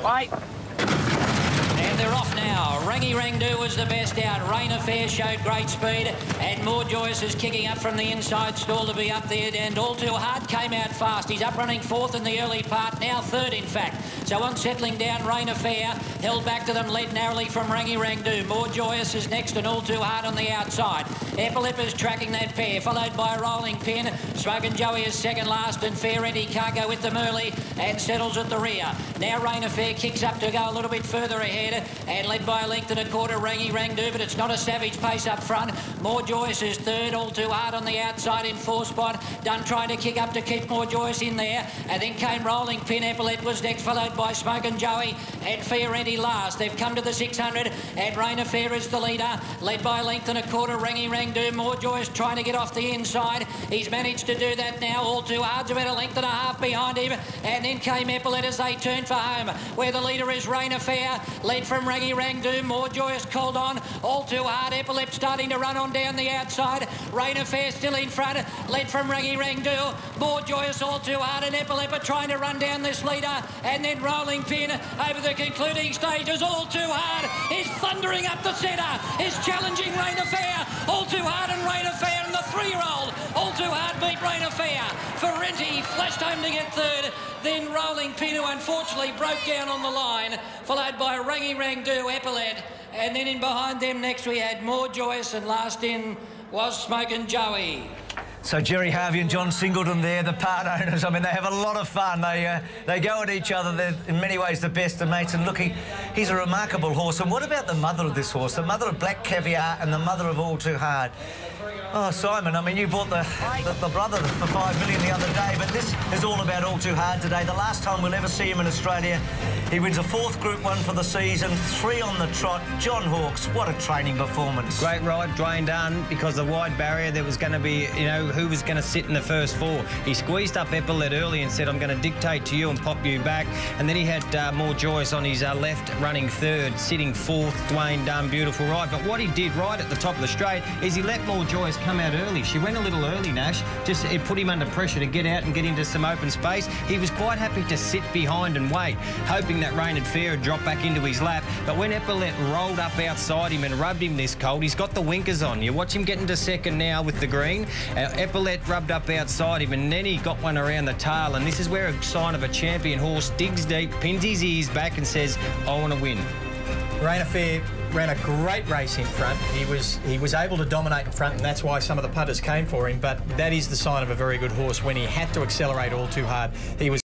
Wait. And they're off now. Rangy Rangdu was the best out. Rain Affair showed great speed. And More Joyous is kicking up from the inside stall to be up there. And All Too Hard came out fast. He's up running fourth in the early part. Now third, in fact. So on settling down, Rain Affair held back to them, led narrowly from Rangy Rangdu. More Joyous is next and All Too Hard on the outside. Epilip tracking that pair, followed by Rolling Pin. Smokin' Joey is second last, and Fair Eddie can't go with them early and settles at the rear. Now Rain Affair kicks up to go a little bit further ahead and led by a length and a quarter, Rangy Rangdu, but it's not a savage pace up front. More Joyous is third, All Too Hard on the outside in fourth spot. Dunn trying to kick up to keep More Joyous in there, and then came Rolling Pin. Epilip was next, followed by Smokin' Joey and Fair Eddie last. They've come to the 600 and Rain Affair is the leader, led by a length and a quarter, Rangy Rangdu. More Joyous trying to get off the inside. He's managed to do that now. All Too Hard's about a length and a half behind him, and then came Epilip as they turn for home, where the leader is Rain Affair, led from Rangy Rangdu. More Joyous called on. All Too Hard. Epilip starting to run on down the outside. Rain Affair still in front, led from Rangy Rangdu. More Joyous, All Too Hard, and Epilip are trying to run down this leader, and then Rolling Pin over the concluding stages. All Too Hard is thundering up the centre, is challenging Rain Affair. All Too Hard and Rain Affair, and the 3-year-old All Too Hard beat Rain Affair. Ferenti flashed home to get third, then Rolling Pin, who unfortunately broke down on the line, followed by Rangy Rangdu, Epilip, and then in behind them next we had More Joyous, and last in was Smokin' Joey. So Jerry Harvey and John Singleton there, the part owners. I mean, they have a lot of fun. They go at each other. They're in many ways the best of mates. And look, he's a remarkable horse. And what about the mother of this horse, the mother of Black Caviar and the mother of All Too Hard? Oh, Simon, I mean, you bought the brother for $5 million the other day, but this is all about All Too Hard today. The last time we'll ever see him in Australia. He wins a 4th Group 1 for the season, 3 on the trot. John Hawkes, what a training performance. Great ride, Dwayne Dunn, because the wide barrier, there was going to be, you know, who was going to sit in the first 4. He squeezed up Epilip early and said, I'm going to dictate to you and pop you back. And then he had More Joyous on his left, running 3rd, sitting 4th. Dwayne Dunn, beautiful ride. But what he did right at the top of the straight is he let More Joyous come out early. She went a little early, Nash. Just it put him under pressure to get out and get into some open space. He was quite happy to sit behind and wait, hoping that Rain Affair would drop back into his lap. But when Epilip rolled up outside him and rubbed him this cold, he's got the winkers on. You watch him get into second now with the green. Epilip rubbed up outside him, and then he got one around the tail. And this is where a sign of a champion horse digs deep, pins his ears back and says, I want to win. Rain Affair ran a great race in front. He was able to dominate in front, and that's why some of the punters came for him. But that is the sign of a very good horse. When he had to accelerate All Too Hard, he was